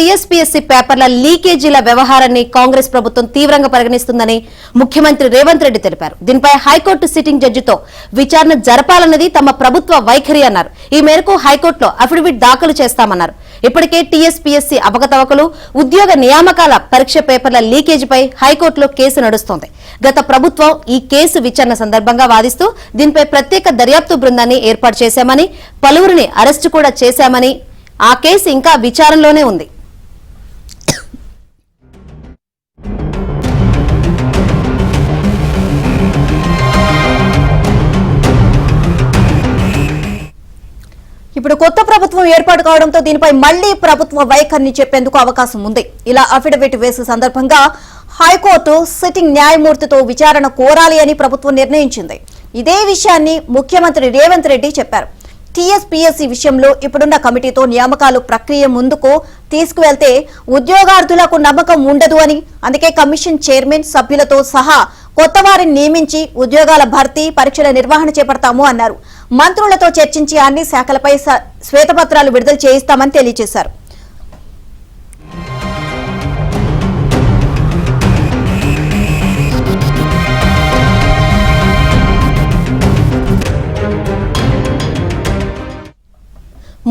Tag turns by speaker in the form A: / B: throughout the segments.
A: TSPSC పేపర్ల లీకేజీల వ్యవహారాన్ని కాంగ్రెస్ ప్రభుత్వం తీవ్రంగా పరిగణిస్తుందని ముఖ్యమంత్రి రేవంత్ రెడ్డి తెలిపారు. దీనిపై హైకోర్టు సిట్టింగ్ జడ్జితో విచారణ జరపాలన్నది తమ ప్రభుత్వ వైఖరి అన్నారు. ఈ మేరకు హైకోర్టులో అఫిడవిట్ దాఖలు చేస్తామన్నారు. ఇప్పటికే టీఎస్పీఎస్సీ అవకతవకలు, ఉద్యోగ నియామకాల పరీక్ష పేపర్ల లీకేజీపై హైకోర్టులో కేసు నడుస్తోంది. గత ప్రభుత్వం ఈ కేసు విచారణ సందర్భంగా వాదిస్తూ దీనిపై ప్రత్యేక దర్యాప్తు బృందాన్ని ఏర్పాటు చేశామని, పలువురిని అరెస్టు కూడా చేశామని, ఆ కేసు ఇంకా విచారణలోనే ఉంది. ఇప్పుడు కొత్త ప్రభుత్వం ఏర్పాటు కావడంతో దీనిపై మళ్లీ ప్రభుత్వ వైఖరిని చెప్పేందుకు అవకాశం ఉంది. ఇలా అఫిడవిట్ వేసే సందర్భంగా హైకోర్టు సిట్టింగ్ న్యాయమూర్తితో విచారణ కోరాలి అని ప్రభుత్వం నిర్ణయించింది. ఇదే విషయాన్ని ముఖ్యమంత్రి రేవంత్ రెడ్డి చెప్పారు. టీఎస్పీఎస్సీ విషయంలో ఇప్పుడున్న కమిటీతో నియామకాలు ప్రక్రియ ముందుకు తీసుకువెళ్తే ఉద్యోగార్థులకు నమ్మకం ఉండదు అని, అందుకే కమిషన్ చైర్మన్ సభ్యులతో సహా కొత్త వారిని నియమించి ఉద్యోగాల భర్తీ, పరీక్షల నిర్వహణ చేపడతాము అన్నారు. మంత్రులతో చర్చించి అన్ని శాఖలపై శ్వేతపత్రాలు విడుదల చేయిస్తామని తెలియజేశారు.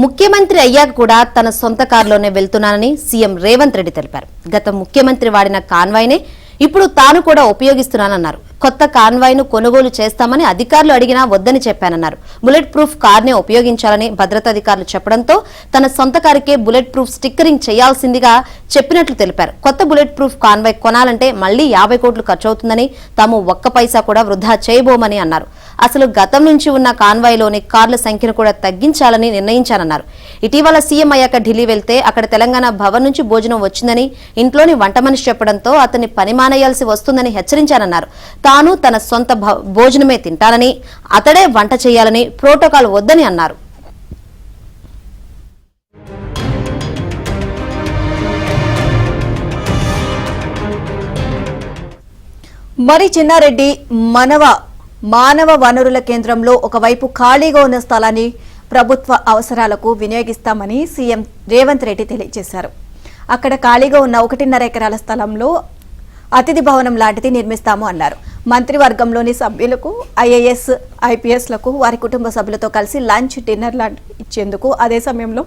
A: ముఖ్యమంత్రి అయ్యాక కూడా తన సొంత కారులోనే వెళ్తున్నానని సీఎం రేవంత్ రెడ్డి తెలిపారు. గత ముఖ్యమంత్రి వాడిన కాన్వాయ్నే ఇప్పుడు తాను కూడా ఉపయోగిస్తున్నానన్నారు. కొత్త కాన్వాయ్ను కొనుగోలు చేస్తామని అధికారులు అడిగినా వద్దని చెప్పానన్నారు. బుల్లెట్ ప్రూఫ్ కార్నే ఉపయోగించాలని భద్రతాధికారులు చెప్పడంతో తన సొంత కారుకే బుల్లెట్ ప్రూఫ్ స్టిక్కరింగ్ చేయాల్సిందిగా చెప్పినట్లు తెలిపారు. కొత్త బుల్లెట్ ప్రూఫ్ కాన్వాయ్ కొనాలంటే మళ్లీ 50 కోట్లు ఖర్చవుతుందని, తాము ఒక్క పైసా కూడా వృధా చేయబోమని అన్నారు. అసలు గతం నుంచి ఉన్న కాన్వాయ్లోని కార్ల సంఖ్యను కూడా తగ్గించాలని నిర్ణయించానన్నారు. ఇటీవల సీఎం అయ్యాక ఢిల్లీ వెళ్తే అక్కడ తెలంగాణ భవన్ నుంచి భోజనం వచ్చిందని, ఇంట్లోని వంట మనిషి చెప్పడంతో అతన్ని పని మానేయాల్సి వస్తుందని హెచ్చరించానన్నారు. తాను తన సొంత భోజనమే తింటానని, అతడే వంట చేయాలని, ప్రోటోకాల్ వద్దని అన్నారు. మరి చిన్నారెడ్డి మానవ వనరుల కేంద్రంలో ఒకవైపు ఖాళీగా ఉన్న స్థలాన్ని ప్రభుత్వ అవసరాలకు వినియోగిస్తామని సీఎం రేవంత్ రెడ్డి తెలియజేశారు. అక్కడ ఖాళీగా ఉన్న 1.5 ఎకరాల స్థలంలో అతిథి భవనం లాంటిది నిర్మిస్తాము అన్నారు. మంత్రివర్గంలోని సభ్యులకు, ఐఏఎస్, ఐపీఎస్లకు వారి కుటుంబ సభ్యులతో కలిసి లంచ్, డిన్నర్ లాంటివి ఇచ్చేందుకు అదే సమయంలో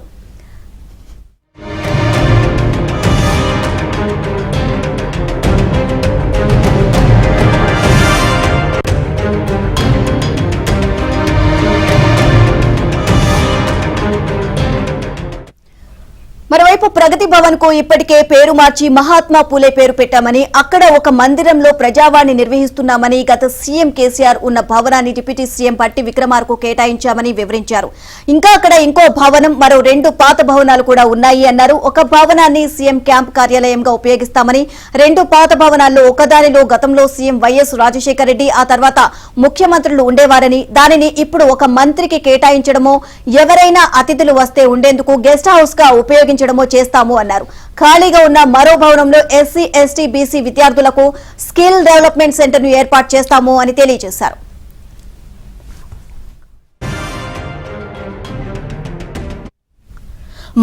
A: మరోవైపు ప్రగతి భవన్ కు ఇప్పటికే పేరు మార్చి మహాత్మా పూలే పేరు పెట్టామని, అక్కడ ఒక మందిరంలో ప్రజావాణి నిర్వహిస్తున్నామని, గత సీఎం కేసీఆర్ ఉన్న భవనాన్ని డిప్యూటీ సీఎం పట్టి విక్రమార్కు కేటాయించామని వివరించారు. ఇంకా అక్కడ ఇంకో భవనం, మరో 2 పాత భవనాలు కూడా ఉన్నాయి అన్నారు. ఒక భవనాన్ని సీఎం క్యాంప్ కార్యాలయంగా ఉపయోగిస్తామని, 2 పాత భవనాల్లో ఒకదానిలో గతంలో సీఎం వైఎస్ రాజశేఖర రెడ్డి, ఆ తర్వాత ముఖ్యమంత్రులు ఉండేవారని, దానిని ఇప్పుడు ఒక మంత్రికి కేటాయించడమో, ఎవరైనా అతిథులు వస్తే ఉండేందుకు గెస్ట్ హౌస్ గా ఉపయోగించడమో చేస్తాము అన్నారు. ఖాళీగా ఉన్న మరో భవనంలో ఎస్సీ, ఎస్టీ, బీసీ విద్యార్థులకు స్కిల్ డెవలప్మెంట్ సెంటర్ ను ఏర్పాటు చేస్తాము అని తెలియజేశారు.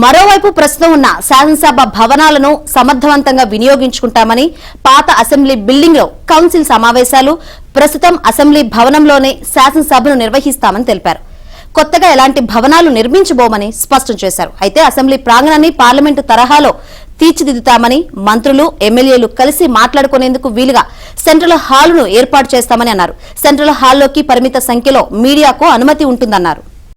A: మరోవైపు ప్రస్తుతం ఉన్న శాసనసభ భవనాలను సమర్థవంతంగా వినియోగించుకుంటామని, పాత అసెంబ్లీ బిల్డింగ్ లో కౌన్సిల్ సమావేశాలు, ప్రస్తుతం అసెంబ్లీ భవనంలోనే శాసనసభను నిర్వహిస్తామని తెలిపారు. కొత్తగా ఎలాంటి భవనాలు నిర్మించబోమని స్పష్టం చేశారు. అయితే అసెంబ్లీ ప్రాంగణాన్ని పార్లమెంటు తరహాలో తీర్చిదిద్దుతామని, మంత్రులు, ఎమ్మెల్యేలు కలిసి మాట్లాడుకునేందుకు వీలుగా సెంట్రల్ హాలును ఏర్పాటు చేస్తామని అన్నారు. సెంట్రల్ హాల్లోకి పరిమిత సంఖ్యలో మీడియాకు అనుమతి ఉంటుందన్నారు.